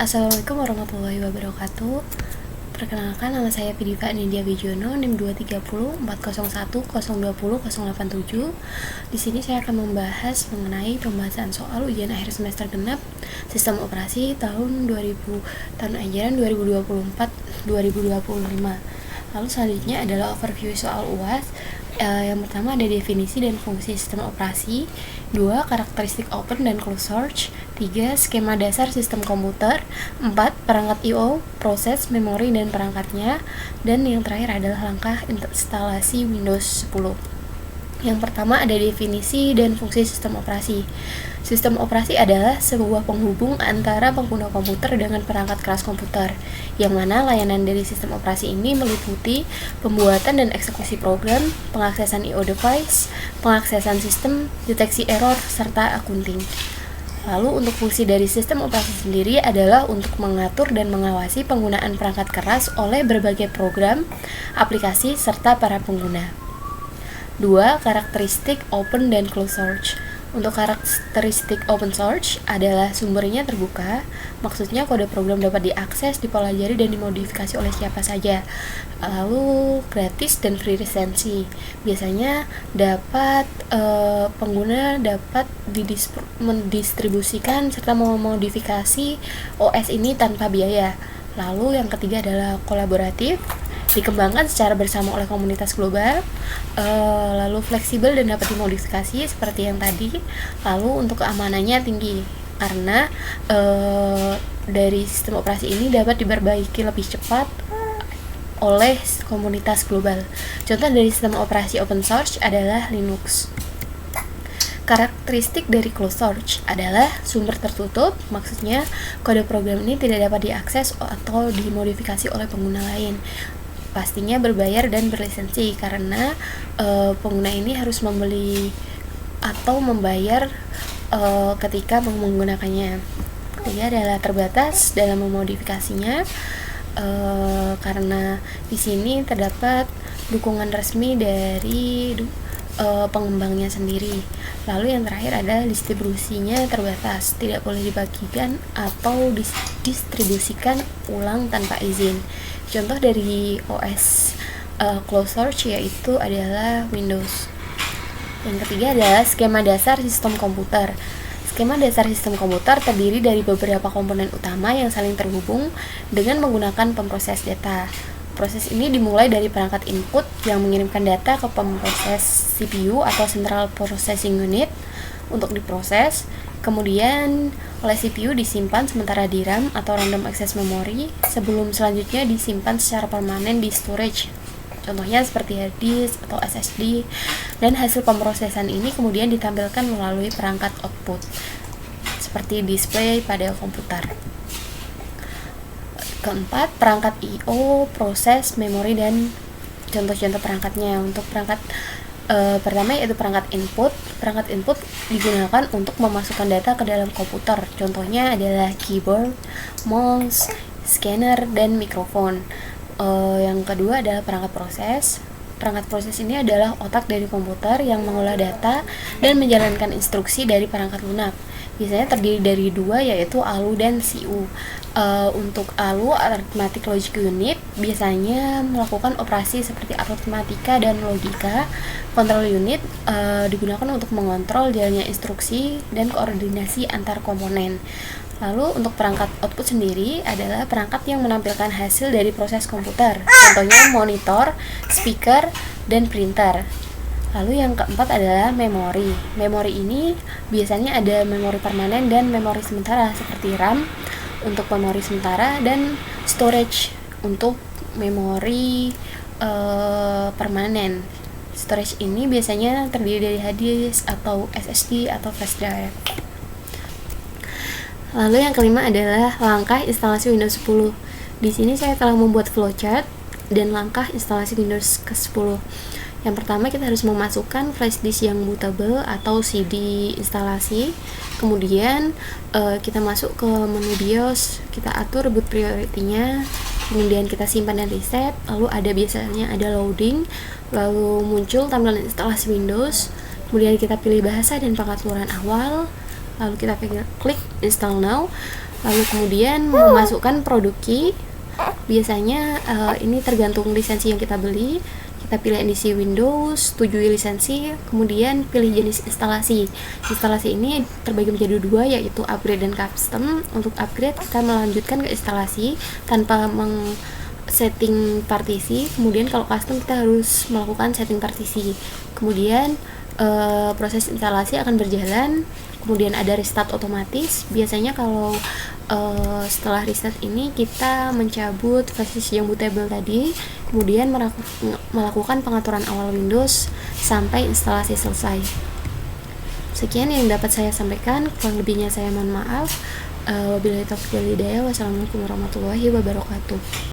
Assalamualaikum warahmatullahi wabarakatuh. Perkenalkan, nama saya Pidiva Nindya Wijono, NIM 2304001200087. Di sini saya akan membahas mengenai pembahasan soal ujian akhir semester genap sistem operasi tahun ajaran 2024-2025. Lalu selanjutnya adalah overview soal UAS. Yang pertama ada definisi dan fungsi sistem operasi, 2. Karakteristik open dan closed source, 3. Skema dasar sistem komputer, 4. Perangkat I/O, proses, memori, dan perangkatnya, dan yang terakhir adalah langkah instalasi Windows 10. Yang pertama ada definisi dan fungsi sistem operasi. Sistem operasi adalah sebuah penghubung antara pengguna komputer dengan perangkat keras komputer, yang mana layanan dari sistem operasi ini meliputi pembuatan dan eksekusi program, pengaksesan I/O device, pengaksesan sistem, deteksi error, serta akunting. Lalu untuk fungsi dari sistem operasi sendiri adalah untuk mengatur dan mengawasi penggunaan perangkat keras oleh berbagai program, aplikasi, serta para pengguna. 2. Karakteristik open dan closed source. Untuk karakteristik open source adalah sumbernya terbuka, maksudnya kode program dapat diakses, dipelajari, dan dimodifikasi oleh siapa saja. Lalu gratis dan free lisensi. Biasanya pengguna dapat mendistribusikan serta memodifikasi OS ini tanpa biaya. Lalu yang ketiga adalah kolaboratif, dikembangkan secara bersama oleh komunitas global, lalu fleksibel dan dapat dimodifikasi seperti yang tadi. Lalu untuk keamanannya tinggi karena dari sistem operasi ini dapat diperbaiki lebih cepat oleh komunitas global. Contoh dari sistem operasi open source adalah Linux. Karakteristik dari closed source adalah sumber tertutup, maksudnya kode program ini tidak dapat diakses atau dimodifikasi oleh pengguna lain. Pastinya berbayar dan berlisensi karena pengguna ini harus membeli atau membayar ketika menggunakannya. Ketiga adalah terbatas dalam memodifikasinya karena di sini terdapat dukungan resmi dari pengembangnya sendiri. Lalu yang terakhir adalah distribusinya terbatas, tidak boleh dibagikan atau didistribusikan ulang tanpa izin. Contoh dari OS closed source yaitu adalah Windows. Yang ketiga adalah skema dasar sistem komputer. Skema dasar sistem komputer terdiri dari beberapa komponen utama yang saling terhubung dengan menggunakan pemproses data. Proses ini dimulai dari perangkat input yang mengirimkan data ke pemproses CPU atau Central Processing Unit untuk diproses. Kemudian oleh CPU disimpan sementara di RAM atau Random Access Memory sebelum selanjutnya disimpan secara permanen di storage. Contohnya seperti hard disk atau SSD, dan hasil pemrosesan ini kemudian ditampilkan melalui perangkat output seperti display pada komputer. Keempat, perangkat I/O, proses, memori, dan contoh-contoh perangkatnya. Untuk perangkat pertama yaitu perangkat input. Perangkat input digunakan untuk memasukkan data ke dalam komputer. Contohnya adalah keyboard, mouse, scanner, dan mikrofon. Yang kedua adalah perangkat proses. Perangkat proses ini adalah otak dari komputer yang mengolah data dan menjalankan instruksi dari perangkat lunak. Biasanya terdiri dari dua, yaitu ALU dan CU. Untuk ALU, Arithmetic Logic Unit, biasanya melakukan operasi seperti aritmatika dan logika. Control Unit digunakan untuk mengontrol jalannya instruksi dan koordinasi antar komponen. Lalu untuk perangkat output sendiri adalah perangkat yang menampilkan hasil dari proses komputer. Contohnya monitor, speaker, dan printer. Lalu yang keempat adalah memori. Memori ini biasanya ada memori permanen dan memori sementara seperti RAM untuk memori sementara dan storage untuk memori permanen. Storage ini biasanya terdiri dari hard disk atau SSD atau flash drive. Lalu yang kelima adalah langkah instalasi Windows 10. Di sini saya telah membuat flowchart dan langkah instalasi Windows ke-10. Yang pertama kita harus memasukkan flash disk yang bootable atau CD instalasi. Kemudian kita masuk ke menu BIOS, kita atur boot priority-nya. Kemudian kita simpan dan reset. Lalu biasanya ada loading. Lalu muncul tampilan instalasi Windows. Kemudian kita pilih bahasa dan pengaturan awal. Lalu kita klik install now. Lalu kemudian memasukkan produk key. Biasanya ini tergantung lisensi yang kita beli. Kita pilih edisi Windows, setujui lisensi, kemudian pilih jenis instalasi. Instalasi ini terbagi menjadi dua, yaitu upgrade dan custom. Untuk upgrade kita melanjutkan ke instalasi tanpa setting partisi. Kemudian kalau custom kita harus melakukan setting partisi. Kemudian proses instalasi akan berjalan, kemudian ada restart otomatis. Biasanya kalau setelah restart ini kita mencabut flash disk yang bootable tadi, kemudian melakukan pengaturan awal Windows sampai instalasi selesai. Sekian yang dapat saya sampaikan, kurang lebihnya saya mohon maaf. Wabillahi taufiq wal hidayah. Wassalamualaikum warahmatullahi wabarakatuh.